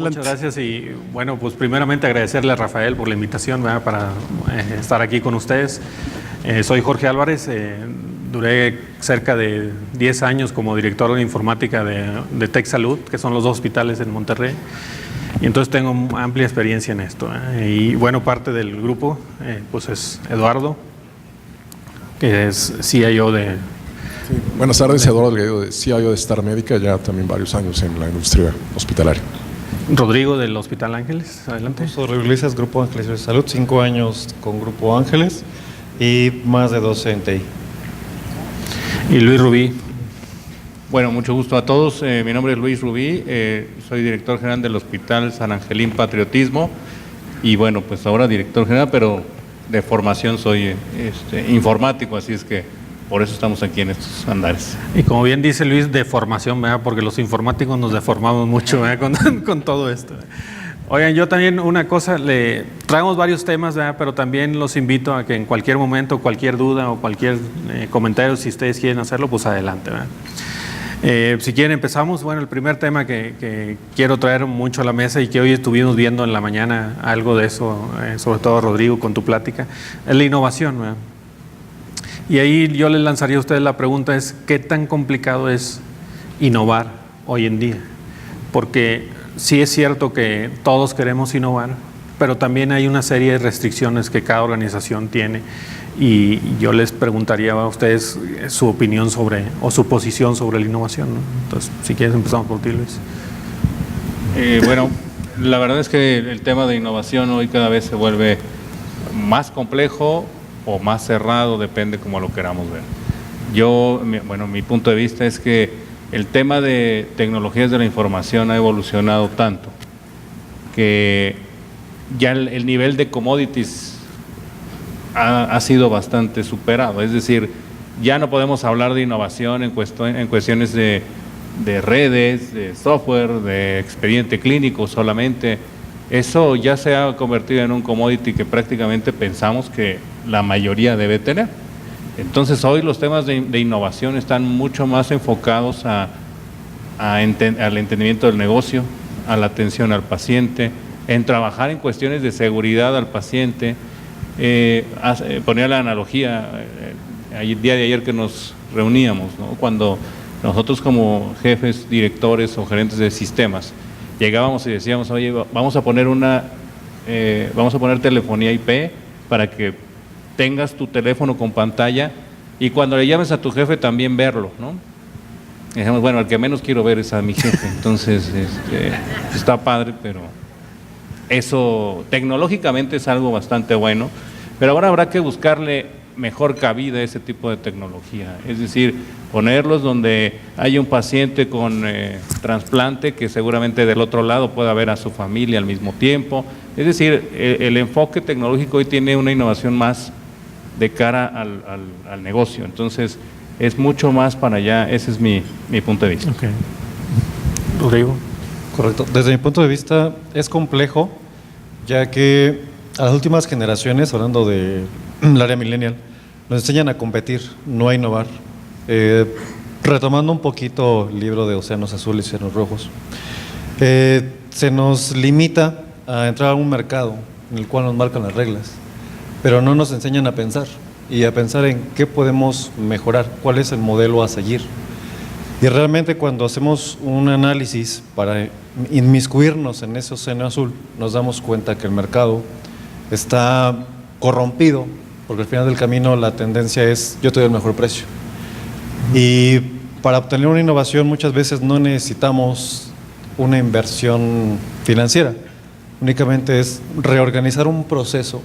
Muchas gracias y bueno, pues primeramente agradecerle a Rafael por la invitación, ¿verdad?, para estar aquí con ustedes. Soy Jorge Álvarez, duré cerca de 10 años como director de informática de Tech Salud, que son los dos hospitales en Monterrey, y entonces tengo amplia experiencia en esto. Y bueno, parte del grupo pues es Eduardo, que es CIO de... Sí. Buenas tardes, Eduardo Delgado, CIO de Star Médica, ya también varios años en la industria hospitalaria. Rodrigo del Hospital Ángeles, adelante. Soy Rodrigo Iglesias, Grupo Ángeles de Salud, 5 años con Grupo Ángeles y más de 12 en TI. Y Luis Rubí. Bueno, mucho gusto a todos. Mi nombre es Luis Rubí, soy director general del Hospital San Angelín Patriotismo y bueno, pues ahora director general, pero de formación soy informático, así es que por eso estamos aquí en estos andares. Y como bien dice Luis, de formación, ¿verdad?, porque los informáticos nos deformamos mucho, ¿verdad?, con todo esto. Oigan, yo también una cosa, traemos varios temas, ¿verdad?, pero también los invito a que en cualquier momento, cualquier duda o cualquier comentario, si ustedes quieren hacerlo, pues adelante, ¿verdad? Si quieren empezamos. Bueno, el primer tema que quiero traer mucho a la mesa y que hoy estuvimos viendo en la mañana algo de eso, sobre todo Rodrigo con tu plática, es la innovación, ¿verdad? Y ahí yo les lanzaría a ustedes la pregunta es, ¿qué tan complicado es innovar hoy en día? Porque sí es cierto que todos queremos innovar, pero también hay una serie de restricciones que cada organización tiene y yo les preguntaría a ustedes su opinión sobre, o su posición sobre la innovación, ¿no? Entonces, si quieres empezamos por ti, Luis. Bueno, la verdad es que el tema de innovación hoy cada vez se vuelve más complejo o más cerrado, depende como lo queramos ver. Mi punto de vista es que el tema de tecnologías de la información ha evolucionado tanto que ya el nivel de commodities ha sido bastante superado, es decir, ya no podemos hablar de innovación en cuestiones de redes, de software, de expediente clínico solamente. Eso ya se ha convertido en un commodity que prácticamente pensamos que la mayoría debe tener. Entonces hoy los temas de innovación están mucho más enfocados al entendimiento del negocio, a la atención al paciente, en trabajar en cuestiones de seguridad al paciente. Ponía la analogía el día de ayer que nos reuníamos, ¿no?, cuando nosotros como jefes, directores o gerentes de sistemas llegábamos y decíamos, oye, vamos a poner telefonía IP para que tengas tu teléfono con pantalla y cuando le llames a tu jefe también verlo, ¿no? Y dijimos, bueno, al que menos quiero ver es a mi jefe, entonces está padre, pero eso tecnológicamente es algo bastante bueno, pero ahora habrá que buscarle mejor cabida a ese tipo de tecnología, es decir, ponerlos donde hay un paciente con trasplante que seguramente del otro lado pueda ver a su familia al mismo tiempo, es decir, el enfoque tecnológico hoy tiene una innovación más de cara al negocio, entonces es mucho más para allá, ese es mi punto de vista. Okay. Rodrigo. Correcto, desde mi punto de vista es complejo, ya que a las últimas generaciones, hablando del área millennial, nos enseñan a competir, no a innovar. Retomando un poquito el libro de Océanos Azules y Océanos Rojos, se nos limita a entrar a un mercado en el cual nos marcan las reglas, pero no nos enseñan a pensar y a pensar en qué podemos mejorar, cuál es el modelo a seguir. Y realmente cuando hacemos un análisis para inmiscuirnos en ese océano azul, nos damos cuenta que el mercado está corrompido, porque al final del camino la tendencia es yo te doy el mejor precio. Y para obtener una innovación muchas veces no necesitamos una inversión financiera, únicamente es reorganizar un proceso,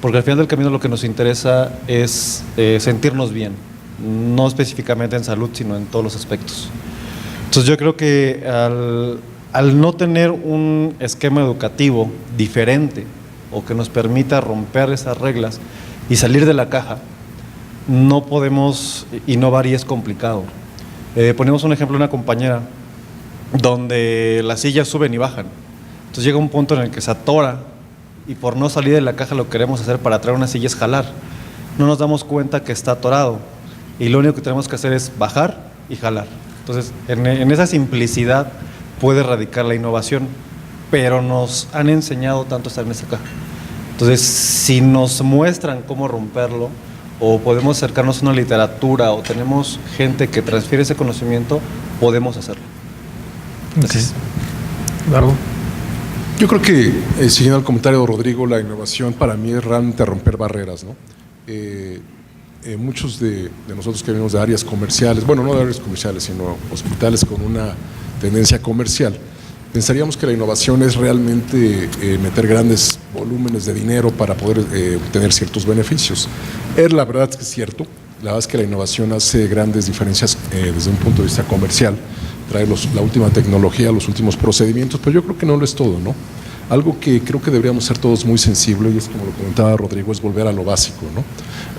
porque al final del camino lo que nos interesa es sentirnos bien, no específicamente en salud, sino en todos los aspectos. Entonces yo creo que al no tener un esquema educativo diferente o que nos permita romper esas reglas y salir de la caja, no podemos innovar y es complicado. Ponemos un ejemplo de una compañera donde las sillas suben y bajan. Entonces llega un punto en el que se atora y por no salir de la caja lo que queremos hacer para traer una silla es jalar. No nos damos cuenta que está atorado y lo único que tenemos que hacer es bajar y jalar. Entonces, en esa simplicidad puede radicar la innovación, pero nos han enseñado tanto a estar en esa caja. Entonces, si nos muestran cómo romperlo, o podemos acercarnos a una literatura, o tenemos gente que transfiere ese conocimiento, podemos hacerlo. Gracias. Eduardo. Yo creo que, siguiendo el comentario de Rodrigo, la innovación para mí es realmente romper barreras, ¿no? Muchos de nosotros que venimos de áreas comerciales, bueno, no de áreas comerciales, sino hospitales con una tendencia comercial, pensaríamos que la innovación es realmente meter grandes volúmenes de dinero para poder obtener ciertos beneficios. La verdad es que es cierto, la verdad es que la innovación hace grandes diferencias desde un punto de vista comercial, trae la última tecnología, los últimos procedimientos, pero yo creo que no lo es todo, ¿no? Algo que creo que deberíamos ser todos muy sensibles, y es como lo comentaba Rodrigo, es volver a lo básico, ¿no?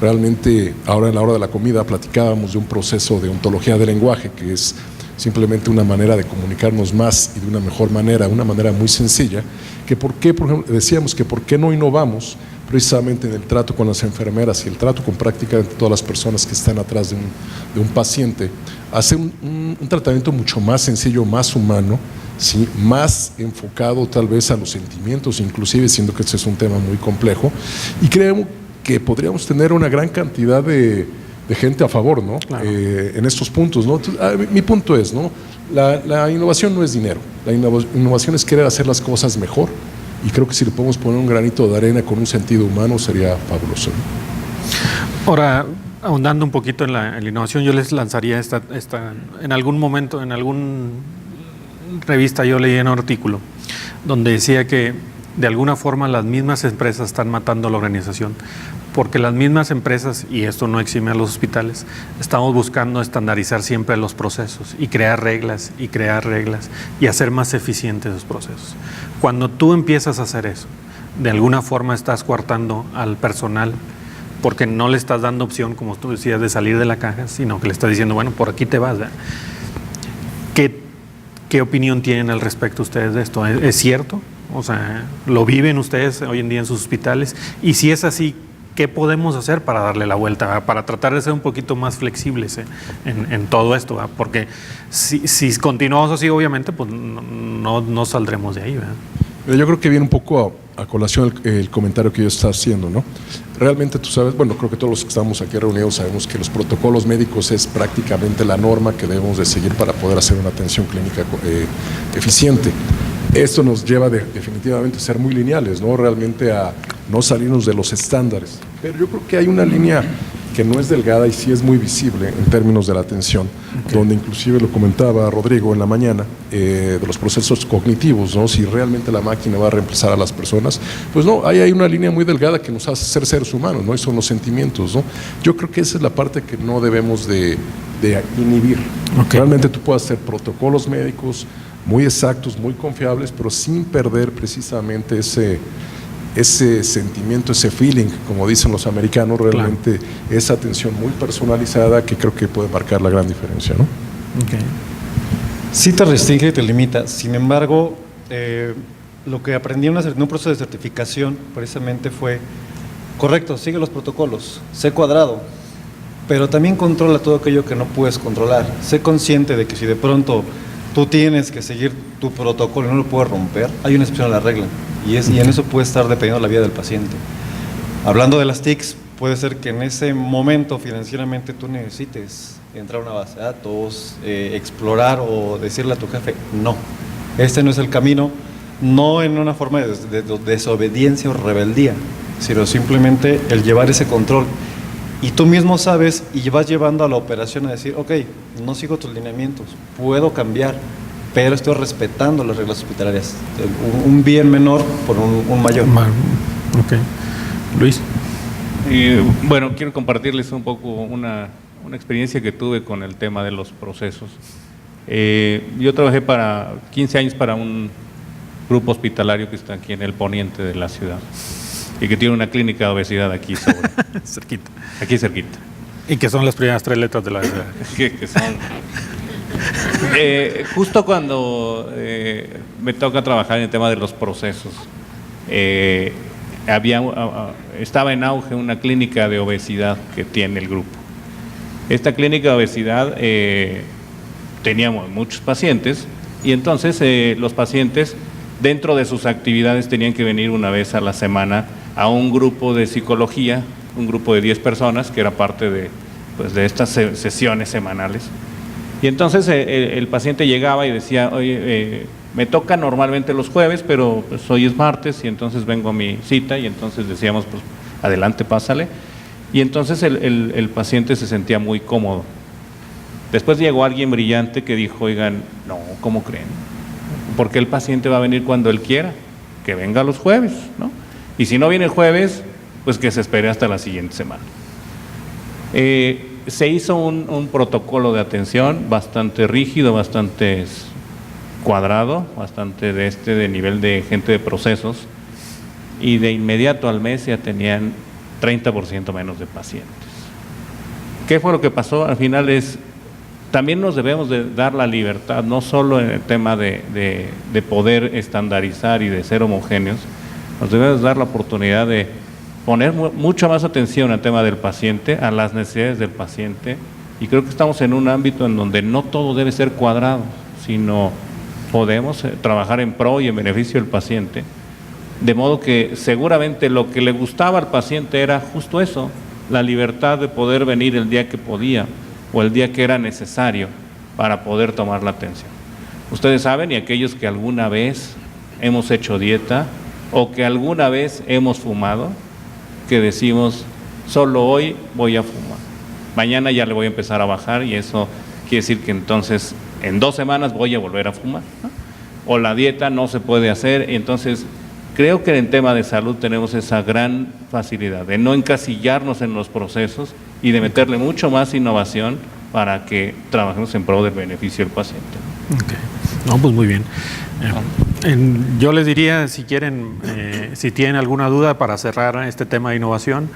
Realmente, ahora en la hora de la comida platicábamos de un proceso de ontología del lenguaje, que es simplemente una manera de comunicarnos más y de una mejor manera, una manera muy sencilla, que por ejemplo, decíamos que por qué no innovamos precisamente en el trato con las enfermeras y el trato con prácticamente todas las personas que están atrás de un paciente, hacer un tratamiento mucho más sencillo, más humano, ¿sí? Más enfocado tal vez a los sentimientos, inclusive siendo que este es un tema muy complejo, y creo que podríamos tener una gran cantidad de gente a favor, ¿no? Claro. En estos puntos, ¿no? Mi punto es, ¿no? La innovación no es dinero, la innovación es querer hacer las cosas mejor, y creo que si le podemos poner un granito de arena con un sentido humano sería fabuloso, ¿no? Ahora, ahondando un poquito en la innovación, yo les lanzaría en algún momento, en alguna revista yo leí un artículo donde decía que de alguna forma las mismas empresas están matando a la organización, porque las mismas empresas, y esto no exime a los hospitales, estamos buscando estandarizar siempre los procesos y crear reglas y hacer más eficientes los procesos. Cuando tú empiezas a hacer eso, de alguna forma estás coartando al personal, porque no le estás dando opción, como tú decías, de salir de la caja, sino que le estás diciendo, bueno, por aquí te vas, ¿verdad? ¿Qué opinión tienen al respecto ustedes de esto? ¿Es cierto? O sea, ¿lo viven ustedes hoy en día en sus hospitales? Y si es así, ¿qué podemos hacer para darle la vuelta, ¿verdad? Para tratar de ser un poquito más flexibles en todo esto, ¿verdad? Porque si continuamos así, obviamente, pues no saldremos de ahí, ¿verdad? Yo creo que viene un poco a colación el comentario que yo estaba haciendo, ¿no? Realmente tú sabes, bueno, creo que todos los que estamos aquí reunidos sabemos que los protocolos médicos es prácticamente la norma que debemos de seguir para poder hacer una atención clínica eficiente. Esto nos lleva definitivamente a ser muy lineales, ¿no? Realmente a no salirnos de los estándares. Pero yo creo que hay una línea que no es delgada y sí es muy visible en términos de la atención, donde inclusive lo comentaba Rodrigo en la mañana, de los procesos cognitivos, ¿no? Si realmente la máquina va a reemplazar a las personas, pues no, hay una línea muy delgada que nos hace ser seres humanos, ¿no? Y son los sentimientos, ¿no? Yo creo que esa es la parte que no debemos de inhibir. Realmente tú puedes hacer protocolos médicos muy exactos, muy confiables, pero sin perder precisamente ese sentimiento, ese feeling, como dicen los americanos, realmente esa atención muy personalizada que creo que puede marcar la gran diferencia, ¿no? Okay. Sí te restringe y te limita, sin embargo, lo que aprendí en un proceso de certificación precisamente fue, correcto, sigue los protocolos, sé cuadrado, pero también controla todo aquello que no puedes controlar, sé consciente de que si de pronto tú tienes que seguir tu protocolo y no lo puedes romper, hay una excepción a la regla. Y en eso puede estar dependiendo de la vida del paciente. Hablando de las TICs, puede ser que en ese momento financieramente tú necesites entrar a una base de datos, explorar o decirle a tu jefe, no, este no es el camino, no en una forma de desobediencia o rebeldía, sino simplemente el llevar ese control. Y tú mismo sabes y vas llevando a la operación a decir, ok, no sigo tus lineamientos, puedo cambiar, pero estoy respetando las reglas hospitalarias. Un bien menor por un mayor. Ok. Luis. Bueno, quiero compartirles un poco una experiencia que tuve con el tema de los procesos. Yo trabajé 15 años para un grupo hospitalario que está aquí en el poniente de la ciudad y que tiene una clínica de obesidad aquí cerquita. Aquí cerquita. ¿Y qué son las primeras 3 letras de la ciudad? que son... justo cuando me toca trabajar en el tema de los procesos, estaba en auge una clínica de obesidad que tiene el grupo. Esta clínica de obesidad teníamos muchos pacientes y entonces los pacientes dentro de sus actividades tenían que venir una vez a la semana a un grupo de psicología, un grupo de 10 personas que era parte de estas sesiones semanales. Y entonces el paciente llegaba y decía, oye, me toca normalmente los jueves, pero pues hoy es martes y entonces vengo a mi cita y entonces decíamos, pues adelante, pásale. Y entonces el paciente se sentía muy cómodo. Después llegó alguien brillante que dijo, oigan, no, ¿cómo creen? Porque el paciente va a venir cuando él quiera, que venga los jueves, ¿no? Y si no viene el jueves, pues que se espere hasta la siguiente semana. Se hizo un protocolo de atención bastante rígido, bastante cuadrado, bastante de nivel de gente de procesos, y de inmediato al mes ya tenían 30% menos de pacientes. ¿Qué fue lo que pasó? Al final también nos debemos de dar la libertad, no solo en el tema de poder estandarizar y de ser homogéneos, nos debemos dar la oportunidad de poner mucha más atención al tema del paciente, a las necesidades del paciente, y creo que estamos en un ámbito en donde no todo debe ser cuadrado, sino podemos trabajar en pro y en beneficio del paciente, de modo que seguramente lo que le gustaba al paciente era justo eso, la libertad de poder venir el día que podía o el día que era necesario para poder tomar la atención. Ustedes saben, y aquellos que alguna vez hemos hecho dieta o que alguna vez hemos fumado, que decimos, solo hoy voy a fumar, mañana ya le voy a empezar a bajar y eso quiere decir que entonces en 2 semanas voy a volver a fumar, ¿no? O la dieta no se puede hacer, y entonces creo que en tema de salud tenemos esa gran facilidad de no encasillarnos en los procesos y de meterle mucho más innovación para que trabajemos en pro del beneficio del paciente. Okay. No, pues muy bien. Yo les diría, si quieren, si tienen alguna duda para cerrar este tema de innovación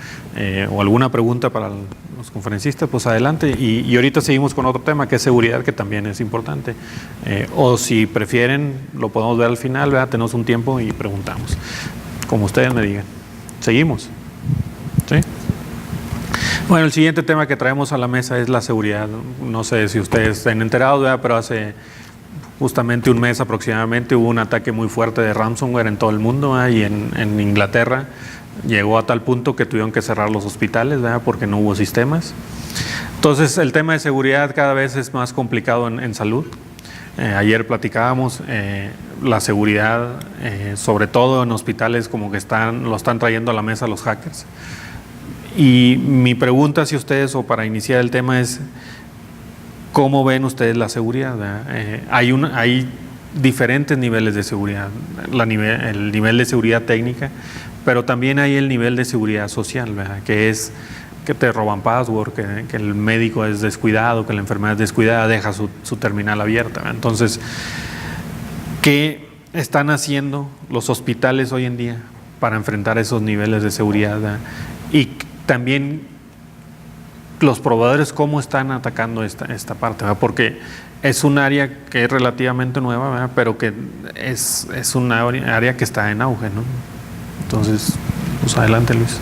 o alguna pregunta para los conferencistas, pues adelante. Y ahorita seguimos con otro tema que es seguridad, que también es importante. O si prefieren, lo podemos ver al final, ¿verdad? Tenemos un tiempo y preguntamos, como ustedes me digan. ¿Seguimos? ¿Sí? Bueno, el siguiente tema que traemos a la mesa es la seguridad. No sé si ustedes están enterados, ¿verdad? Pero hace justamente un mes aproximadamente hubo un ataque muy fuerte de ransomware en todo el mundo, ¿verdad? Y en Inglaterra llegó a tal punto que tuvieron que cerrar los hospitales, ¿verdad? Porque no hubo sistemas. Entonces el tema de seguridad cada vez es más complicado en salud. Ayer platicábamos la seguridad, sobre todo en hospitales, como que lo están trayendo a la mesa los hackers. Y mi pregunta hacia ustedes, o para iniciar el tema, es ¿cómo ven ustedes la seguridad? Hay diferentes niveles de seguridad, el nivel de seguridad técnica, pero también hay el nivel de seguridad social, ¿verdad? Que es que te roban password, que el médico es descuidado, que la enfermedad es descuidada, deja su terminal abierta, ¿verdad? Entonces, ¿qué están haciendo los hospitales hoy en día para enfrentar esos niveles de seguridad, ¿verdad? Y también los proveedores, ¿cómo están atacando esta parte? ¿Verdad? Porque es un área que es relativamente nueva, ¿verdad? Pero que es una área que está en auge, ¿no? Entonces, pues adelante, Luis.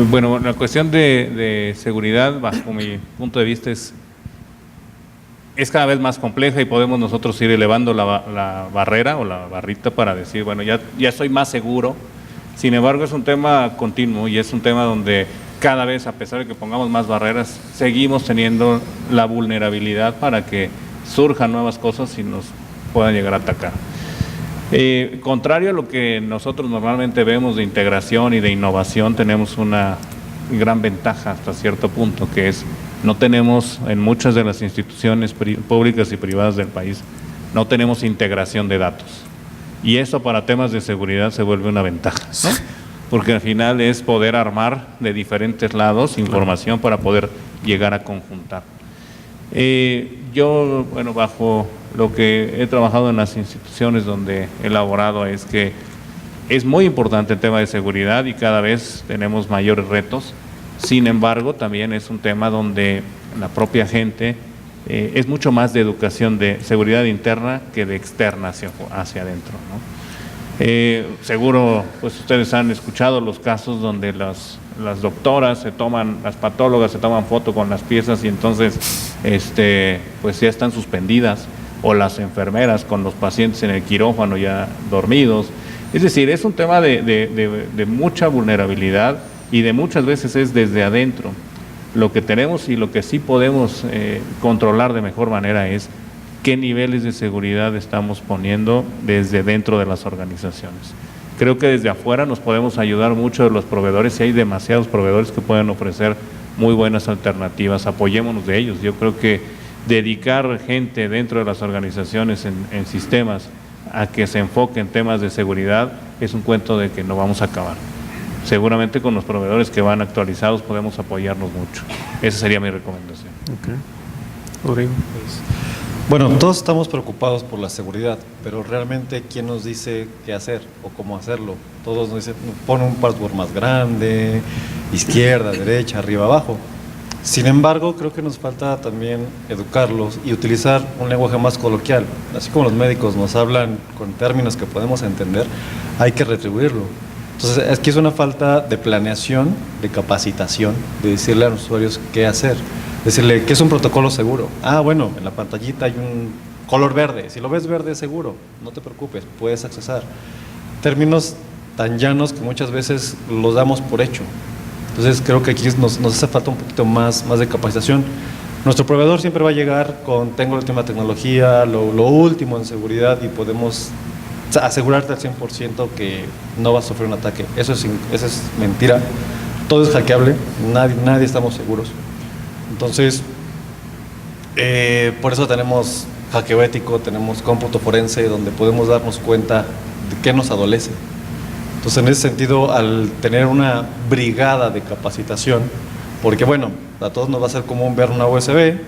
Bueno, la cuestión de seguridad, bajo mi punto de vista, es cada vez más compleja y podemos nosotros ir elevando la barrera o la barrita para decir, bueno, ya soy más seguro. Sin embargo, es un tema continuo y es un tema donde cada vez, a pesar de que pongamos más barreras, seguimos teniendo la vulnerabilidad para que surjan nuevas cosas y nos puedan llegar a atacar. Contrario a lo que nosotros normalmente vemos de integración y de innovación, tenemos una gran ventaja hasta cierto punto, que es no tenemos en muchas de las instituciones públicas y privadas del país, no tenemos integración de datos. Y eso para temas de seguridad se vuelve una ventaja, ¿no? Porque al final es poder armar de diferentes lados información para poder llegar a conjuntar. Yo, bueno, bajo lo que he trabajado en las instituciones donde he elaborado, es que es muy importante el tema de seguridad y cada vez tenemos mayores retos. Sin embargo, también es un tema donde la propia gente es mucho más de educación de seguridad interna que de externa hacia adentro, ¿no? Seguro pues ustedes han escuchado los casos donde las doctoras las patólogas se toman foto con las piezas y entonces pues ya están suspendidas, o las enfermeras con los pacientes en el quirófano ya dormidos. Es decir, es un tema de mucha vulnerabilidad y de muchas veces es desde adentro. Lo que tenemos y lo que sí podemos controlar de mejor manera es qué niveles de seguridad estamos poniendo desde dentro de las organizaciones. Creo que desde afuera nos podemos ayudar mucho de los proveedores, y hay demasiados proveedores que pueden ofrecer muy buenas alternativas, apoyémonos de ellos. Yo creo que dedicar gente dentro de las organizaciones en sistemas a que se enfoque en temas de seguridad es un cuento de que no vamos a acabar. Seguramente con los proveedores que van actualizados podemos apoyarnos mucho. Esa sería mi recomendación. Okay. Rodrigo. Bueno, todos estamos preocupados por la seguridad, pero realmente ¿quién nos dice qué hacer o cómo hacerlo? Todos nos dicen, pon un password más grande, izquierda, derecha, arriba, abajo. Sin embargo, creo que nos falta también educarlos y utilizar un lenguaje más coloquial. Así como los médicos nos hablan con términos que podemos entender, hay que retribuirlo. Entonces, aquí es una falta de planeación, de capacitación, de decirle a los usuarios qué hacer. Decirle, ¿qué es un protocolo seguro? Ah, bueno, en la pantallita hay un color verde. Si lo ves verde es seguro, no te preocupes, puedes accesar. Términos tan llanos que muchas veces los damos por hecho. Entonces, creo que aquí nos hace falta un poquito más de capacitación. Nuestro proveedor siempre va a llegar con, tengo la última tecnología, lo último en seguridad y podemos asegurarte al 100% que no vas a sufrir un ataque. Eso es mentira. Todo es hackeable, nadie estamos seguros. Entonces, por eso tenemos hackeo ético, tenemos cómputo forense, donde podemos darnos cuenta de qué nos adolece. Entonces, en ese sentido, al tener una brigada de capacitación, porque bueno, a todos nos va a ser común ver una USB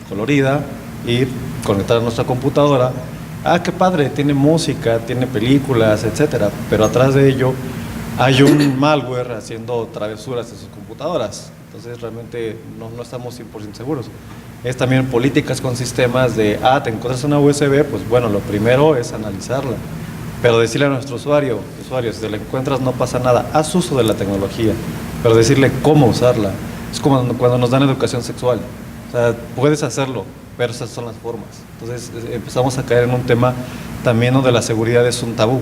colorida y conectar a nuestra computadora. Ah, qué padre, tiene música, tiene películas, etcétera, pero atrás de ello hay un malware haciendo travesuras en sus computadoras. Entonces realmente no estamos 100% seguros. Es también políticas con sistemas de, te encuentras una USB, pues bueno, lo primero es analizarla, pero decirle a nuestro usuario, si te la encuentras no pasa nada, haz uso de la tecnología, pero decirle cómo usarla. Es como cuando nos dan educación sexual, o sea, puedes hacerlo, pero esas son las formas. Entonces empezamos a caer en un tema también donde la seguridad es un tabú,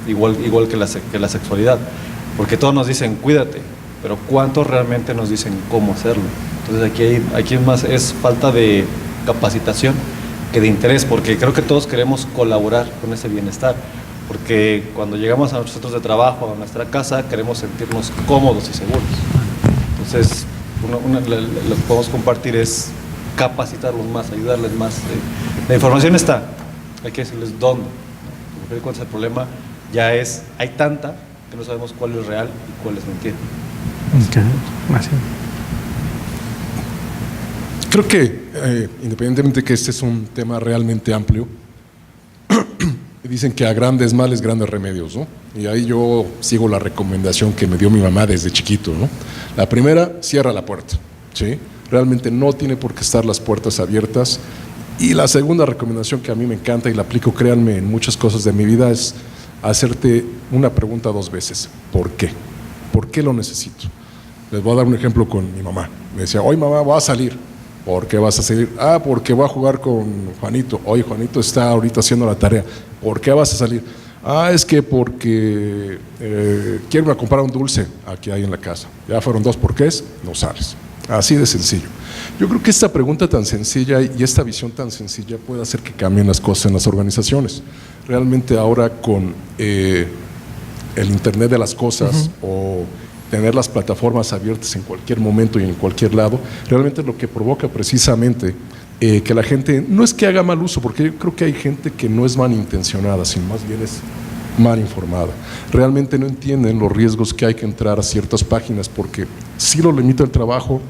igual que la sexualidad, porque todos nos dicen cuídate, pero ¿cuántos realmente nos dicen cómo hacerlo? Entonces aquí es falta de capacitación que de interés, porque creo que todos queremos colaborar con ese bienestar, porque cuando llegamos a nuestros centros de trabajo, a nuestra casa, queremos sentirnos cómodos y seguros. Entonces, lo que podemos compartir es capacitarlos más, ayudarles más. La información está, hay que decirles dónde. Porque cuando el problema hay tanta que no sabemos cuál es real y cuál es mentira. Okay. Gracias. Creo que, independientemente de que este es un tema realmente amplio, dicen que a grandes males, grandes remedios, ¿no? Y ahí yo sigo la recomendación que me dio mi mamá desde chiquito, ¿no? La primera, cierra la puerta, ¿sí? Realmente no tiene por qué estar las puertas abiertas. Y la segunda recomendación que a mí me encanta y la aplico, créanme, en muchas cosas de mi vida, es hacerte una pregunta 2 veces. ¿Por qué? ¿Por qué lo necesito? Les voy a dar un ejemplo con mi mamá. Me decía, hoy mamá, voy a salir. ¿Por qué vas a salir? Porque voy a jugar con Juanito. Hoy Juanito está ahorita haciendo la tarea. ¿Por qué vas a salir? Es que porque quiero ir a comprar un dulce aquí hay en la casa. Ya fueron 2 porqués, no sales. Así de sencillo. Yo creo que esta pregunta tan sencilla y esta visión tan sencilla puede hacer que cambien las cosas en las organizaciones. Realmente ahora con el Internet de las cosas o tener las plataformas abiertas en cualquier momento y en cualquier lado, realmente lo que provoca precisamente que la gente, no es que haga mal uso, porque yo creo que hay gente que no es malintencionada, sino más bien es mal informada. Realmente no entienden los riesgos que hay que entrar a ciertas páginas, porque sí lo limita el trabajo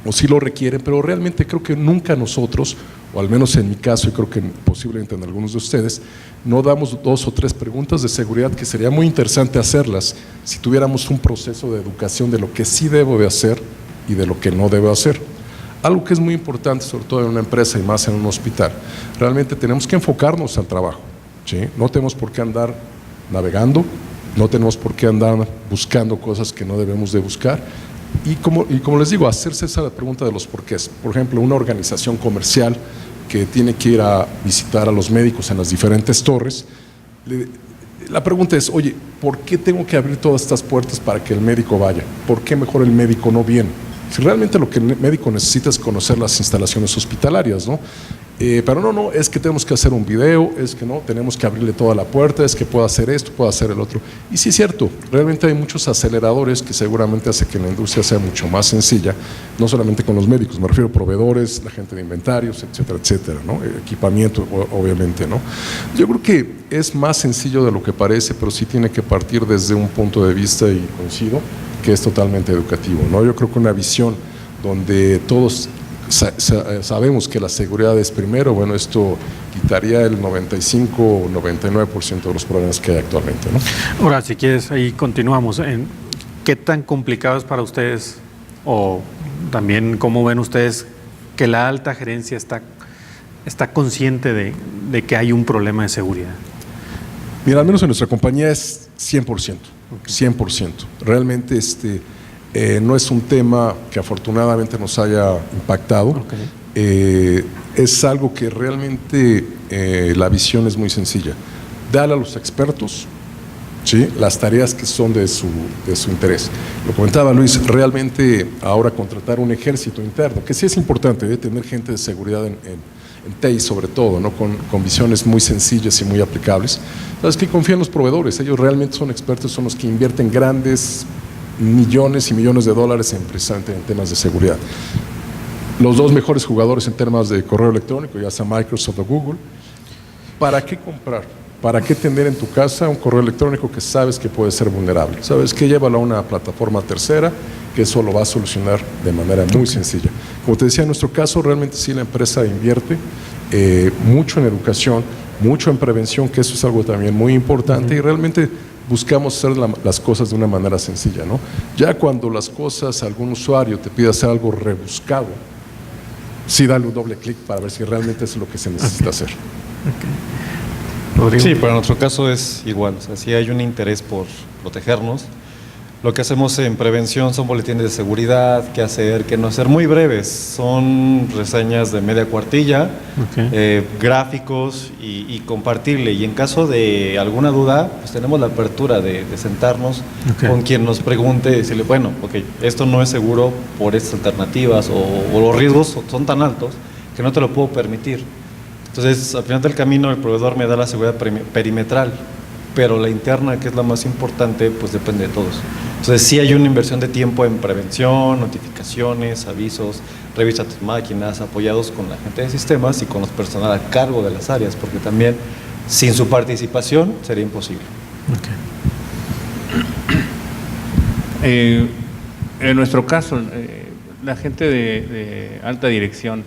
o sí lo requieren, pero realmente creo que nunca nosotros, o al menos en mi caso y creo que posiblemente en algunos de ustedes, no damos 2 o 3 preguntas de seguridad que sería muy interesante hacerlas si tuviéramos un proceso de educación de lo que sí debo de hacer y de lo que no debo hacer. Algo que es muy importante, sobre todo en una empresa y más en un hospital, realmente tenemos que enfocarnos al trabajo, ¿sí? No tenemos por qué andar navegando, no tenemos por qué andar buscando cosas que no debemos de buscar. Y como les digo, hacerse esa pregunta de los porqués. Por ejemplo, una organización comercial que tiene que ir a visitar a los médicos en las diferentes torres, la pregunta es, oye, ¿por qué tengo que abrir todas estas puertas para que el médico vaya? ¿Por qué mejor el médico no viene? Si realmente lo que el médico necesita es conocer las instalaciones hospitalarias, ¿no? Pero no, es que tenemos que hacer un video, es que no, tenemos que abrirle toda la puerta, es que pueda hacer esto, pueda hacer el otro. Y sí es cierto, realmente hay muchos aceleradores que seguramente hace que la industria sea mucho más sencilla, no solamente con los médicos, me refiero a proveedores, la gente de inventarios, etcétera, etcétera, ¿no? Equipamiento, obviamente, ¿no? Yo creo que es más sencillo de lo que parece, pero sí tiene que partir desde un punto de vista, y coincido, que es totalmente educativo, ¿no? Yo creo que una visión donde todos sabemos que la seguridad es primero, bueno, esto quitaría el 95 o 99% de los problemas que hay actualmente, ¿no? Ahora, si quieres, ahí continuamos. ¿Qué tan complicado es para ustedes, o también cómo ven ustedes que la alta gerencia está consciente de que hay un problema de seguridad? Mira, al menos en nuestra compañía es 100%, 100%. Realmente no es un tema que afortunadamente nos haya impactado. Es algo que realmente la visión es muy sencilla. Dale a los expertos, ¿sí?, las tareas que son de su interés. Lo comentaba Luis, realmente ahora contratar un ejército interno, que sí es importante, tener gente de seguridad en TI sobre todo, ¿no?, con visiones muy sencillas y muy aplicables. Sabes que confían en los proveedores, ellos realmente son expertos, son los que invierten grandes millones y millones de dólares precisamente en temas de seguridad. Los dos mejores jugadores en temas de correo electrónico, ya sea Microsoft o Google. ¿Para qué comprar? ¿Para qué tener en tu casa un correo electrónico que sabes que puede ser vulnerable? ¿Sabes qué? Llévalo a una plataforma tercera que eso lo va a solucionar de manera muy sencilla. Como te decía, en nuestro caso realmente sí la empresa invierte mucho en educación, mucho en prevención, que eso es algo también muy importante, y realmente buscamos hacer las cosas de una manera sencilla, ¿no? Ya cuando las cosas, algún usuario te pide hacer algo rebuscado, sí dale un doble clic para ver si realmente es lo que se necesita hacer. Sí, para nuestro caso es igual, o sea, si hay un interés por protegernos. Lo que hacemos en prevención son boletines de seguridad, qué hacer, qué no hacer, muy breves, son reseñas de media cuartilla, gráficos y compartirle, y en caso de alguna duda, pues tenemos la apertura de sentarnos con quien nos pregunte, decirle, bueno, esto no es seguro por estas alternativas, o los riesgos son tan altos que no te lo puedo permitir. Entonces, al final del camino, el proveedor me da la seguridad perimetral, pero la interna, que es la más importante, pues depende de todos. Entonces, sí hay una inversión de tiempo en prevención, notificaciones, avisos, revisa tus máquinas, apoyados con la gente de sistemas y con los personal a cargo de las áreas, porque también sin su participación sería imposible. En nuestro caso, la gente de alta dirección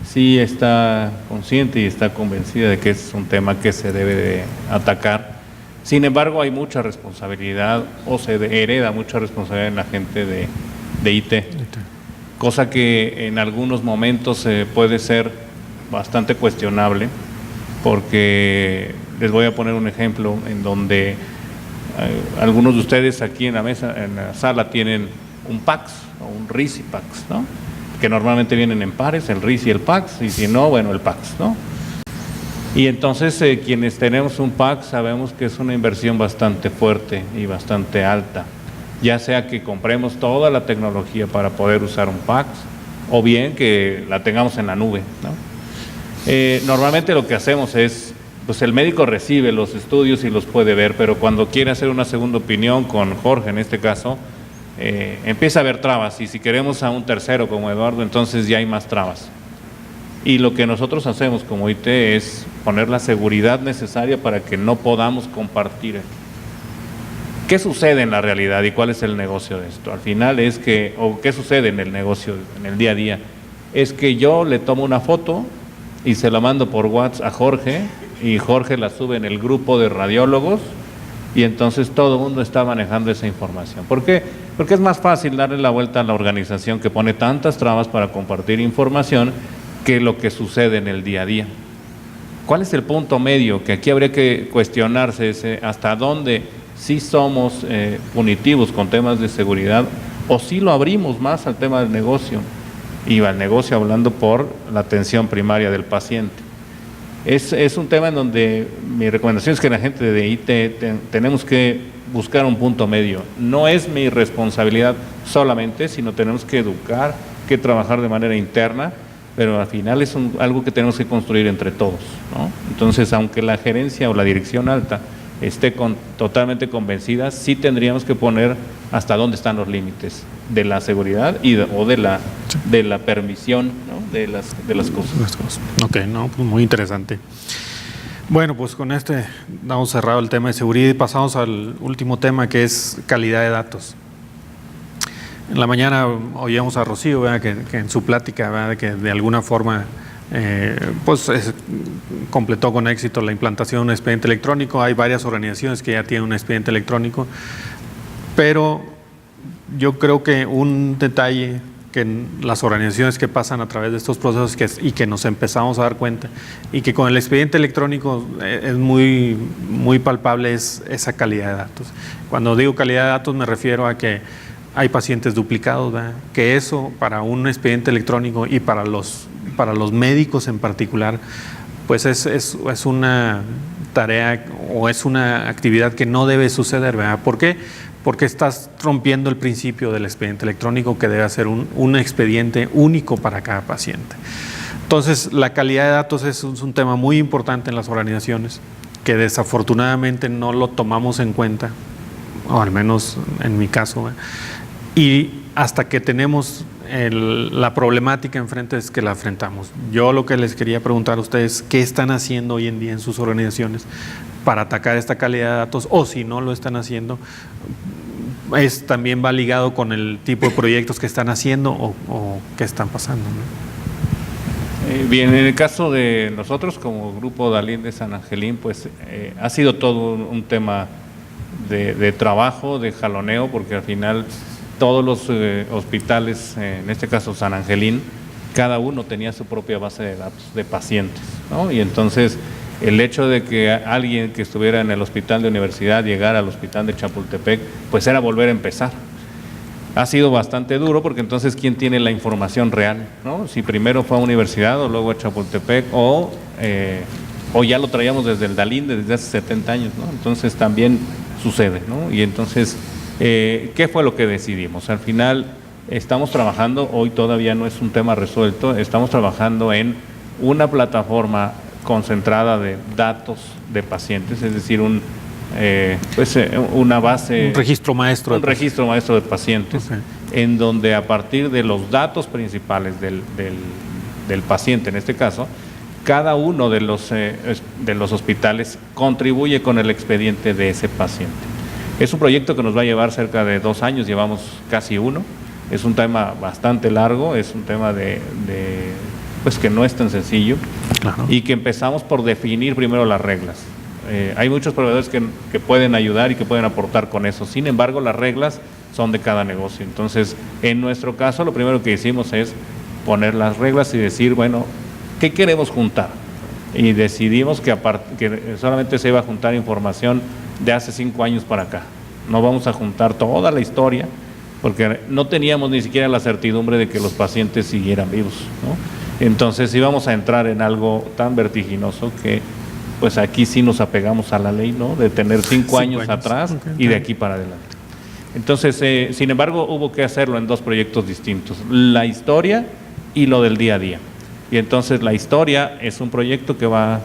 sí está consciente y está convencida de que es un tema que se debe de atacar. Sin embargo, hay mucha responsabilidad, o se hereda mucha responsabilidad en la gente de IT, cosa que en algunos momentos puede ser bastante cuestionable, porque les voy a poner un ejemplo en donde algunos de ustedes aquí en la mesa, en la sala, tienen un PAX o un RIS y PAX, ¿no?, que normalmente vienen en pares, el RIS y el PAX, y si no, bueno, el PAX, ¿no? Y entonces quienes tenemos un PAX sabemos que es una inversión bastante fuerte y bastante alta, ya sea que compremos toda la tecnología para poder usar un PAX, o bien que la tengamos en la nube, ¿no? Normalmente lo que hacemos es, pues el médico recibe los estudios y los puede ver, pero cuando quiere hacer una segunda opinión con Jorge, en este caso, empieza a haber trabas, y si queremos a un tercero como Eduardo, entonces ya hay más trabas. Y lo que nosotros hacemos como IT es poner la seguridad necesaria para que no podamos compartir. ¿Qué sucede en la realidad y cuál es el negocio de esto? Al final es que, o qué sucede en el negocio, en el día a día, es que yo le tomo una foto y se la mando por WhatsApp a Jorge, y Jorge la sube en el grupo de radiólogos, y entonces todo el mundo está manejando esa información. ¿Por qué? Porque es más fácil darle la vuelta a la organización que pone tantas trabas para compartir información que lo que sucede en el día a día. ¿Cuál es el punto medio? Que aquí habría que cuestionarse hasta dónde sí somos punitivos con temas de seguridad o sí lo abrimos más al tema del negocio, y al negocio hablando por la atención primaria del paciente. Es un tema en donde mi recomendación es que la gente de IT tenemos que buscar un punto medio. No es mi responsabilidad solamente, sino tenemos que educar, que trabajar de manera interna, pero al final es algo que tenemos que construir entre todos, ¿no? Entonces, aunque la gerencia o la dirección alta esté totalmente convencida, sí tendríamos que poner hasta dónde están los límites de la seguridad o de la permisión, ¿no? de las cosas. Ok, no, pues muy interesante. Bueno, pues con este damos cerrado el tema de seguridad y pasamos al último tema, que es calidad de datos. En la mañana oíamos a Rocío, ¿verdad? Que en su plática, ¿verdad? Que de alguna forma completó con éxito la implantación de un expediente electrónico. Hay varias organizaciones que ya tienen un expediente electrónico, pero yo creo que un detalle que las organizaciones que pasan a través de estos procesos y que nos empezamos a dar cuenta, y que con el expediente electrónico es muy, muy palpable, es esa calidad de datos. Cuando digo calidad de datos me refiero a que hay pacientes duplicados, ¿verdad? Que eso para un expediente electrónico y para los médicos en particular, pues es una tarea o es una actividad que no debe suceder, ¿verdad? ¿Por qué? Porque estás rompiendo el principio del expediente electrónico, que debe ser un expediente único para cada paciente. Entonces, la calidad de datos es un tema muy importante en las organizaciones, que desafortunadamente no lo tomamos en cuenta, o al menos en mi caso, ¿verdad? Y hasta que tenemos la problemática enfrente es que la enfrentamos. Yo lo que les quería preguntar a ustedes, ¿qué están haciendo hoy en día en sus organizaciones para atacar esta calidad de datos? O si no lo están haciendo, también va ligado con el tipo de proyectos que están haciendo o qué están pasando, ¿no? Bien, en el caso de nosotros como Grupo Dalín de San Angelín, pues ha sido todo un tema de trabajo, de jaloneo, porque al final todos los hospitales, en este caso San Angelín, cada uno tenía su propia base de datos de pacientes, ¿no? Y entonces el hecho de que alguien que estuviera en el hospital de universidad llegara al hospital de Chapultepec, pues era volver a empezar. Ha sido bastante duro, porque entonces ¿quién tiene la información real, ¿no? Si primero fue a universidad o luego a Chapultepec, o ya lo traíamos desde el Dalín desde hace 70 años, ¿no? Entonces también sucede, ¿no? Y entonces, ¿qué fue lo que decidimos? Al final estamos trabajando, hoy todavía no es un tema resuelto, estamos trabajando en una plataforma concentrada de datos de pacientes, es decir, una base, un registro maestro, registro maestro de pacientes, okay, en donde a partir de los datos principales del paciente, en este caso, cada uno de los hospitales contribuye con el expediente de ese paciente. Es un proyecto que nos va a llevar cerca de 2 años, llevamos casi 1. Es un tema bastante largo, es un tema pues que no es tan sencillo, claro, y que empezamos por definir primero las reglas. Hay muchos proveedores que pueden ayudar y que pueden aportar con eso. Sin embargo, las reglas son de cada negocio. Entonces, en nuestro caso, lo primero que hicimos es poner las reglas y decir, bueno, ¿qué queremos juntar? Y decidimos que solamente se iba a juntar información de hace 5 años para acá. No vamos a juntar toda la historia, porque no teníamos ni siquiera la certidumbre de que los pacientes siguieran vivos, ¿no? Entonces íbamos a entrar en algo tan vertiginoso que pues aquí sí nos apegamos a la ley, ¿no? De tener 5 años atrás, okay, y de aquí para adelante. Entonces, sin embargo, hubo que hacerlo en 2 proyectos distintos, la historia y lo del día a día. Y entonces la historia es un proyecto que va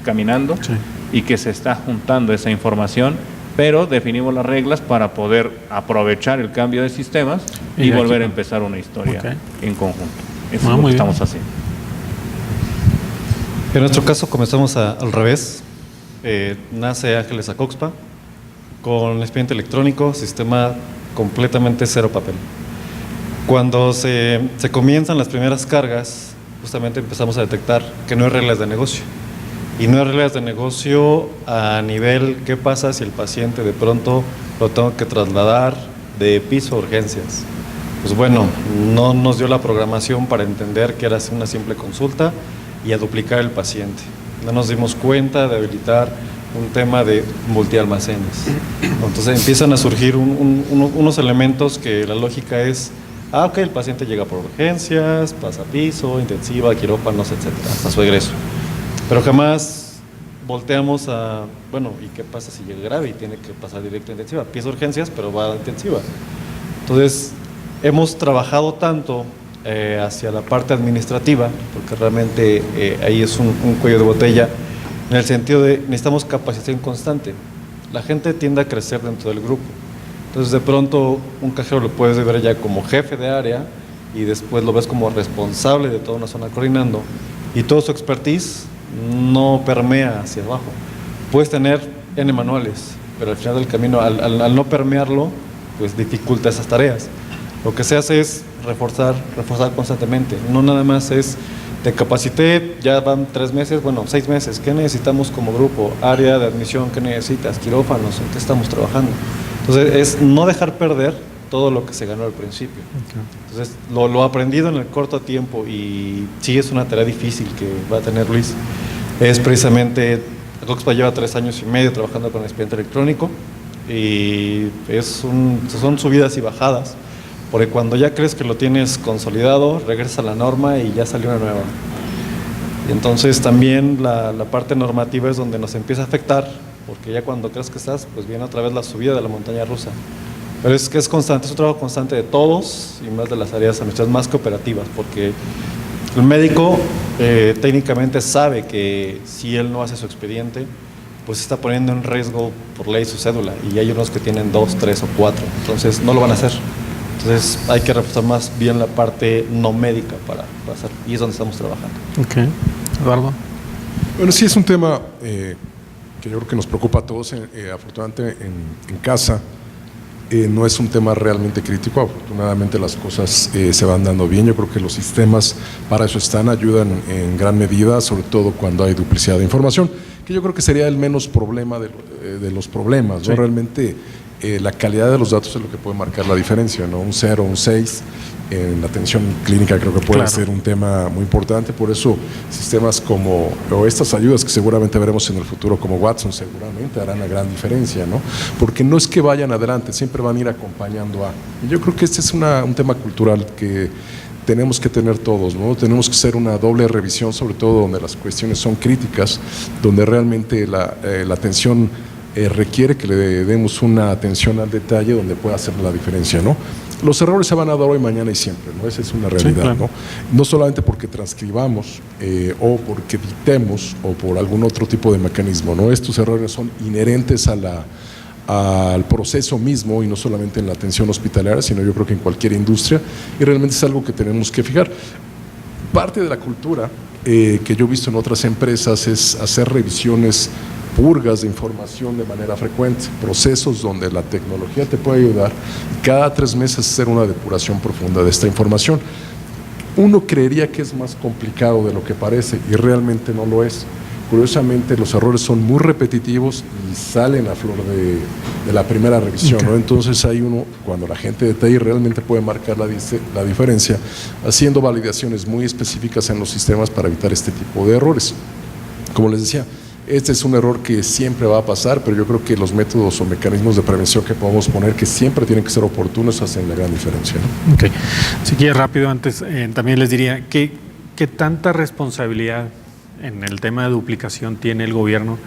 caminando, sí, y que se está juntando esa información, pero definimos las reglas para poder aprovechar el cambio de sistemas y volver a empezar una historia, okay, en conjunto. Eso es lo que estamos haciendo. En nuestro caso comenzamos al revés. Nace Ángeles Acoxpa con expediente electrónico, sistema completamente cero papel. Cuando se comienzan las primeras cargas, justamente empezamos a detectar que no hay reglas de negocio. Y no hay reglas de negocio a nivel, ¿qué pasa si el paciente de pronto lo tengo que trasladar de piso a urgencias? Pues bueno, no nos dio la programación para entender que era una simple consulta y a duplicar el paciente. No nos dimos cuenta de habilitar un tema de multialmacenes. Entonces empiezan a surgir unos elementos que la lógica es, ok, el paciente llega por urgencias, pasa a piso, intensiva, quirófanos, etcétera, hasta su egreso. Pero jamás volteamos a, bueno, ¿y qué pasa si llega grave y tiene que pasar directo a intensiva? Pieza urgencias, pero va a intensiva. Entonces, hemos trabajado tanto hacia la parte administrativa, porque realmente ahí es un cuello de botella, en el sentido de necesitamos capacitación constante. La gente tiende a crecer dentro del grupo. Entonces, de pronto, un cajero lo puedes ver ya como jefe de área y después lo ves como responsable de toda una zona coordinando y todo su expertise no permea hacia abajo. Puedes tener N manuales, pero al final del camino, al no permearlo, pues dificulta esas tareas. Lo que se hace es reforzar constantemente. No nada más es, te capacité, ya van 3 meses, bueno, 6 meses. ¿Qué necesitamos como grupo? Área de admisión, ¿qué necesitas? Quirófanos, ¿en qué estamos trabajando? Entonces, es no dejar perder todo lo que se ganó al principio. Entonces, lo aprendido en el corto tiempo, y sí es una tarea difícil que va a tener Luis, es precisamente, Coxpa lleva 3 años y medio trabajando con el expediente electrónico, y son subidas y bajadas, porque cuando ya crees que lo tienes consolidado, regresa a la norma y ya salió una nueva. Y entonces también la parte normativa es donde nos empieza a afectar, porque ya cuando crees que estás, pues viene otra vez la subida de la montaña rusa. Pero es que es constante, es un trabajo constante de todos y más de las áreas administrativas más cooperativas, porque el médico técnicamente sabe que si él no hace su expediente, pues está poniendo en riesgo por ley su cédula, y hay unos que tienen 2, 3 o 4, entonces no lo van a hacer. Entonces hay que reforzar más bien la parte no médica para hacer, y es donde estamos trabajando. Ok. Eduardo. Bueno, sí es un tema que yo creo que nos preocupa a todos, afortunadamente en casa. No es un tema realmente crítico, afortunadamente las cosas se van dando bien. Yo creo que los sistemas para eso están, ayudan en gran medida, sobre todo cuando hay duplicidad de información, que yo creo que sería el menos problema de los problemas, ¿no? Sí. Realmente la calidad de los datos es lo que puede marcar la diferencia, ¿no? Un 0, un 6, en la atención clínica creo que puede ser un tema muy importante. Por eso sistemas como, o estas ayudas que seguramente veremos en el futuro como Watson, seguramente harán una gran diferencia, ¿no? Porque no es que vayan adelante, siempre van a ir acompañando a. Y yo creo que este es un tema cultural que tenemos que tener todos, ¿no? Tenemos que hacer una doble revisión, sobre todo donde las cuestiones son críticas, donde realmente la atención requiere que le demos una atención al detalle donde pueda hacer la diferencia, ¿no? Los errores se van a dar hoy, mañana y siempre, ¿no? Esa es una realidad, sí, claro. ¿No? No solamente porque transcribamos o porque dictemos o por algún otro tipo de mecanismo, ¿no? Estos errores son inherentes al proceso mismo, y no solamente en la atención hospitalaria, sino yo creo que en cualquier industria, y realmente es algo que tenemos que fijar. Parte de la cultura que yo he visto en otras empresas es hacer revisiones, purgas de información de manera frecuente, procesos donde la tecnología te puede ayudar, y cada 3 meses hacer una depuración profunda de esta información. Uno creería que es más complicado de lo que parece, y realmente no lo es. Curiosamente, los errores son muy repetitivos y salen a flor de la primera revisión, okay, ¿no? Entonces hay uno, cuando la gente de TI realmente puede marcar la diferencia, haciendo validaciones muy específicas en los sistemas para evitar este tipo de errores. Como les decía, este es un error que siempre va a pasar, pero yo creo que los métodos o mecanismos de prevención que podemos poner, que siempre tienen que ser oportunos, hacen la gran diferencia, ¿no? Okay. Si quieres rápido, antes también les diría, ¿qué tanta responsabilidad en el tema de duplicación tiene el gobierno,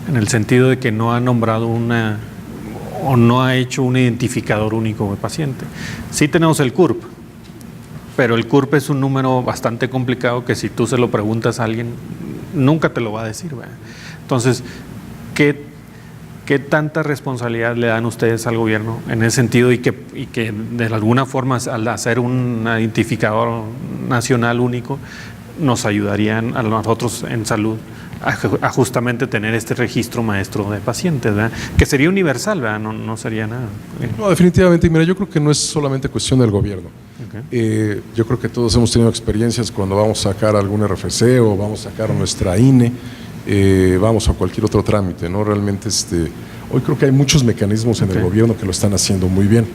en el sentido de que no ha nombrado o no ha hecho un identificador único de paciente? Sí tenemos el CURP, pero el CURP es un número bastante complicado que si tú se lo preguntas a alguien, nunca te lo va a decir, ¿verdad? Entonces, ¿qué tanta responsabilidad le dan ustedes al gobierno en ese sentido, y que de alguna forma, al hacer un identificador nacional único, nos ayudarían a nosotros en salud a justamente tener este registro maestro de pacientes, ¿verdad? Que sería universal, ¿verdad? No sería nada. No, definitivamente. Mira, yo creo que no es solamente cuestión del gobierno. Okay. Yo creo que todos hemos tenido experiencias cuando vamos a sacar algún RFC o vamos a sacar nuestra INE, vamos a cualquier otro trámite, ¿no? Realmente hoy creo que hay muchos mecanismos en el gobierno que lo están haciendo muy bien.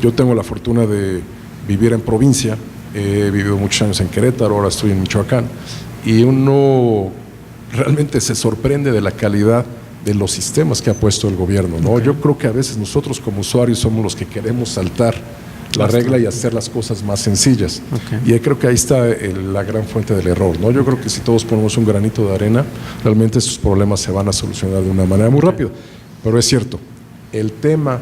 Yo tengo la fortuna de vivir en provincia, he vivido muchos años en Querétaro, ahora estoy en Michoacán, y uno realmente se sorprende de la calidad de los sistemas que ha puesto el gobierno, ¿no? Yo creo que a veces nosotros como usuarios somos los que queremos saltar la regla y hacer las cosas más sencillas. Y creo que ahí está la gran fuente del error, ¿no? Yo creo que si todos ponemos un granito de arena, realmente estos problemas se van a solucionar de una manera muy rápida. Pero es cierto, el tema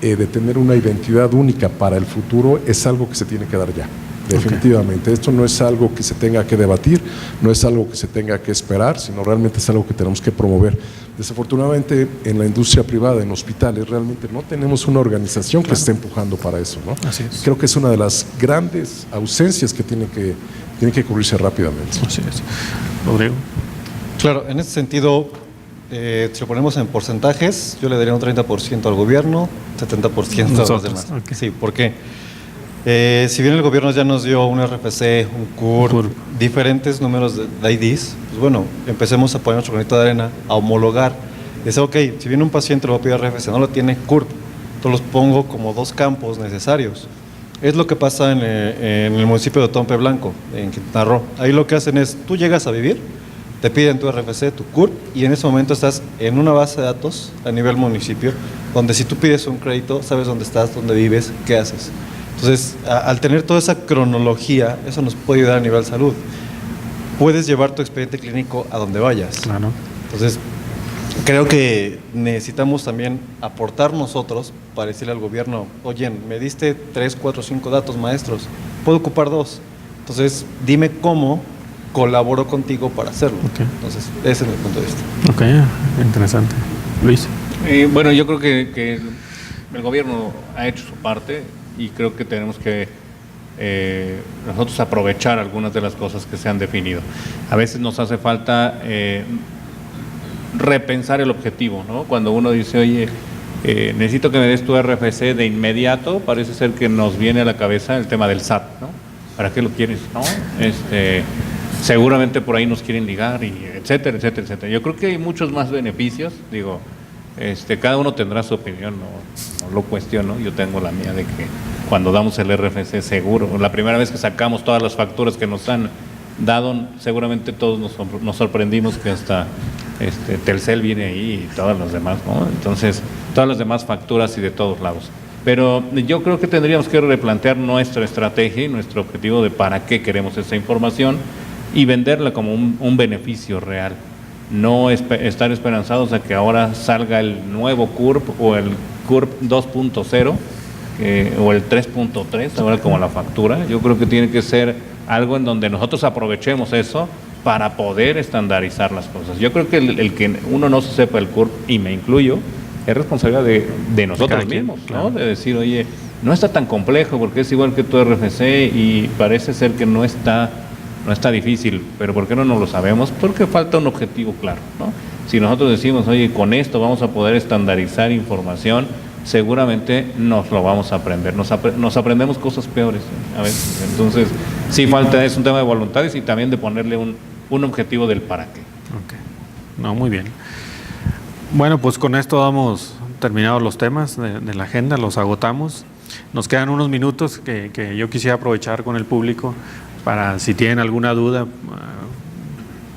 de tener una identidad única para el futuro es algo que se tiene que dar ya. Definitivamente, esto no es algo que se tenga que debatir, no es algo que se tenga que esperar, sino realmente es algo que tenemos que promover. Desafortunadamente, en la industria privada, en hospitales, realmente no tenemos una organización que esté empujando para eso, ¿no? Así es. Creo que es una de las grandes ausencias que tiene que cubrirse rápidamente. Así es. Rodrigo. Claro, en ese sentido, si lo ponemos en porcentajes, yo le daría un 30% al gobierno, 70% a los demás. Sí, ¿por qué? Si bien el gobierno ya nos dio un RFC, un CURP, diferentes números de IDs, pues bueno, empecemos a poner nuestro granito de arena, a homologar. Dice, ok, si viene un paciente lo va a pedir RFC, no lo tiene CURP, entonces los pongo como dos campos necesarios. Es lo que pasa en el municipio de Tompe Blanco, en Quintana Roo. Ahí lo que hacen es, tú llegas a vivir, te piden tu RFC, tu CURP, y en ese momento estás en una base de datos a nivel municipio, donde si tú pides un crédito, sabes dónde estás, dónde vives, qué haces. Entonces, al tener toda esa cronología, eso nos puede ayudar a nivel salud. Puedes llevar tu expediente clínico a donde vayas. Claro. Entonces, creo que necesitamos también aportar nosotros para decirle al gobierno, oye, me diste 3, 4, 5 datos maestros, puedo ocupar 2. Entonces, dime cómo colaboro contigo para hacerlo. Entonces, ese es mi punto de vista. Ok, interesante. Luis. Bueno, yo creo que el gobierno ha hecho su parte y creo que tenemos que nosotros aprovechar algunas de las cosas que se han definido. A veces nos hace falta repensar el objetivo, ¿no? Cuando uno dice, oye, necesito que me des tu RFC de inmediato, parece ser que nos viene a la cabeza el tema del SAT, ¿no? ¿Para qué lo quieres? ¿No? Seguramente por ahí nos quieren ligar, y etcétera, etcétera, etcétera. Yo creo que hay muchos más beneficios, digo, cada uno tendrá su opinión, no lo cuestiono, yo tengo la mía de que cuando damos el RFC seguro, la primera vez que sacamos todas las facturas que nos han dado, seguramente todos nos sorprendimos que hasta Telcel viene ahí y todas las demás, ¿no? Entonces, todas las demás facturas y de todos lados. Pero yo creo que tendríamos que replantear nuestra estrategia y nuestro objetivo de para qué queremos esa información y venderla como un beneficio real. No estar esperanzados a que ahora salga el nuevo CURP o el CURP 2.0 o el 3.3, ahora como la factura. Yo creo que tiene que ser algo en donde nosotros aprovechemos eso para poder estandarizar las cosas. Yo creo que el que uno no se sepa el CURP, y me incluyo, es responsabilidad de nosotros mismos, ¿no? Claro. De decir, oye, no está tan complejo porque es igual que tu RFC y parece ser que no está difícil, pero ¿por qué no lo sabemos? Porque falta un objetivo claro, ¿no? Si nosotros decimos, oye, con esto vamos a poder estandarizar información, seguramente nos lo vamos a aprender. Nos aprendemos cosas peores, ¿eh? A veces. Entonces, sí falta, es un tema de voluntades y también de ponerle un objetivo del para qué. Ok. No, muy bien. Bueno, pues con esto damos terminados los temas de la agenda, los agotamos. Nos quedan unos minutos que yo quisiera aprovechar con el público para, si tienen alguna duda,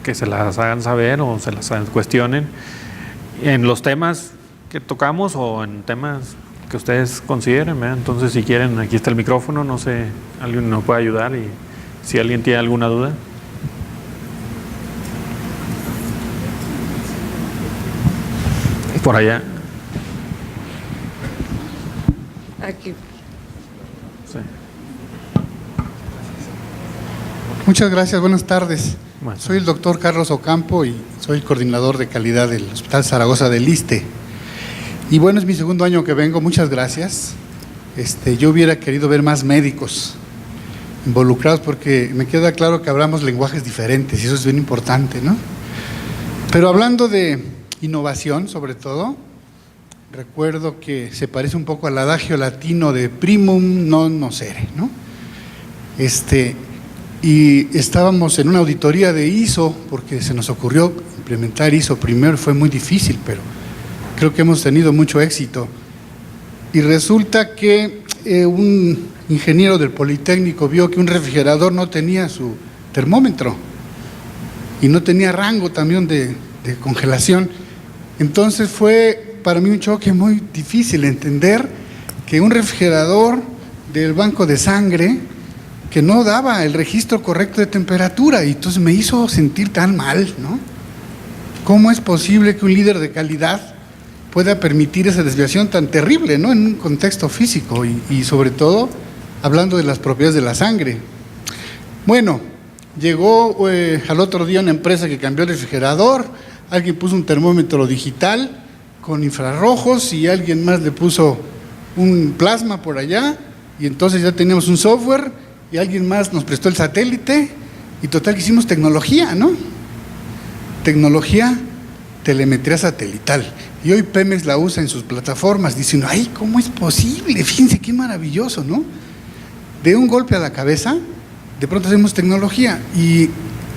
que se las hagan saber o se las cuestionen en los temas que tocamos o en temas que ustedes consideren, ¿verdad? Entonces, si quieren, aquí está el micrófono, no sé, alguien nos puede ayudar y si alguien tiene alguna duda. Por allá. Aquí. Sí. Muchas gracias, buenas tardes. Bueno. Soy el doctor Carlos Ocampo y soy coordinador de calidad del Hospital Zaragoza del ISSSTE. Y bueno, es mi segundo año que vengo, muchas gracias. Yo hubiera querido ver más médicos involucrados porque me queda claro que hablamos lenguajes diferentes y eso es bien importante, ¿no? Pero hablando de innovación, sobre todo, recuerdo que se parece un poco al adagio latino de primum non nocere, ¿no? Y estábamos en una auditoría de ISO porque se nos ocurrió implementar ISO primero, fue muy difícil, pero creo que hemos tenido mucho éxito. Y resulta que un ingeniero del Politécnico vio que un refrigerador no tenía su termómetro y no tenía rango también de congelación. Entonces fue para mí un choque muy difícil entender que un refrigerador del banco de sangre que no daba el registro correcto de temperatura, y entonces me hizo sentir tan mal, ¿no? ¿Cómo es posible que un líder de calidad pueda permitir esa desviación tan terrible, ¿no? En un contexto físico y sobre todo hablando de las propiedades de la sangre. Bueno, llegó al otro día una empresa que cambió el refrigerador, alguien puso un termómetro digital con infrarrojos y alguien más le puso un plasma por allá, y entonces ya teníamos un software y alguien más nos prestó el satélite y total que hicimos tecnología, ¿no? Tecnología, telemetría satelital. Y hoy Pemex la usa en sus plataformas, diciendo, ¡ay, cómo es posible! Fíjense qué maravilloso, ¿no? De un golpe a la cabeza, de pronto hacemos tecnología y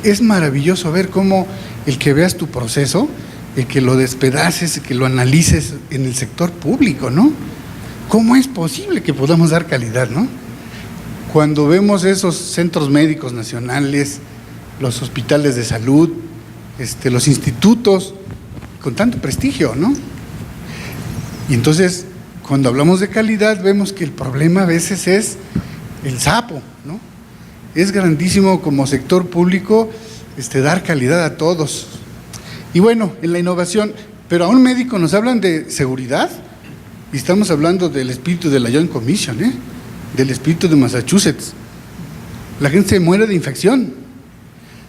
es maravilloso ver cómo el que veas tu proceso, el que lo despedaces, el que lo analices en el sector público, ¿no? ¿Cómo es posible que podamos dar calidad, no? Cuando vemos esos centros médicos nacionales, los hospitales de salud, los institutos con tanto prestigio, ¿no? Y entonces, cuando hablamos de calidad, vemos que el problema a veces es el sapo, ¿no? Es grandísimo como sector público dar calidad a todos. Y bueno, en la innovación, pero a un médico nos hablan de seguridad y estamos hablando del espíritu de la Joint Commission, del espíritu de Massachusetts. La gente se muere de infección,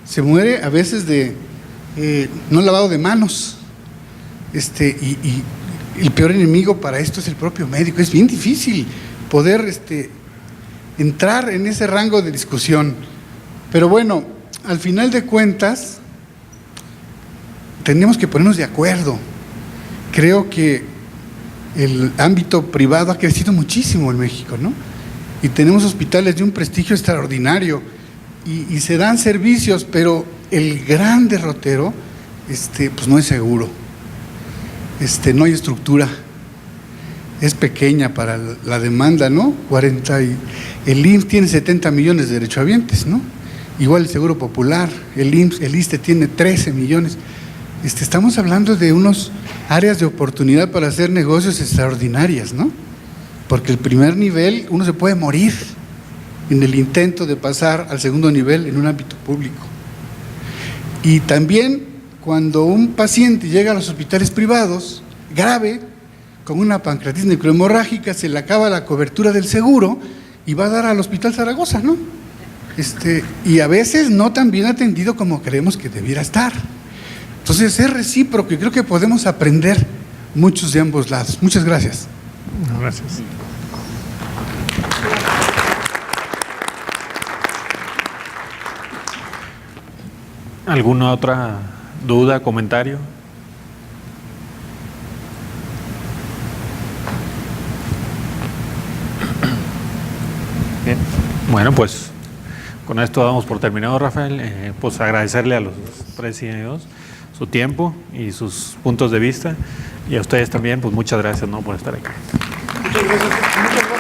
se muere a veces de no lavado de manos, y el peor enemigo para esto es el propio médico. Es bien difícil poder entrar en ese rango de discusión, pero bueno, al final de cuentas tenemos que ponernos de acuerdo. Creo que el ámbito privado ha crecido muchísimo en México, ¿no? Y tenemos hospitales de un prestigio extraordinario y se dan servicios, pero el gran derrotero pues no es seguro, no hay estructura, es pequeña para la demanda, ¿no? El IMSS tiene 70 millones de derechohabientes, ¿no? Igual el Seguro Popular, el IMSS, el ISSSTE tiene 13 millones. Estamos hablando de unas áreas de oportunidad para hacer negocios extraordinarias, ¿no? Porque el primer nivel uno se puede morir en el intento de pasar al segundo nivel en un ámbito público. Y también cuando un paciente llega a los hospitales privados, grave, con una pancreatitis necrohemorrágica, se le acaba la cobertura del seguro y va a dar al Hospital Zaragoza, ¿no? Y a veces no tan bien atendido como creemos que debiera estar. Entonces es recíproco y creo que podemos aprender muchos de ambos lados. Muchas gracias. Gracias. ¿Alguna otra duda, comentario? Bien. Bueno, pues con esto damos por terminado, Rafael. Pues agradecerle a los tres CEOs su tiempo y sus puntos de vista, y a ustedes también, pues muchas gracias, ¿no?, por estar aquí. Muchas gracias.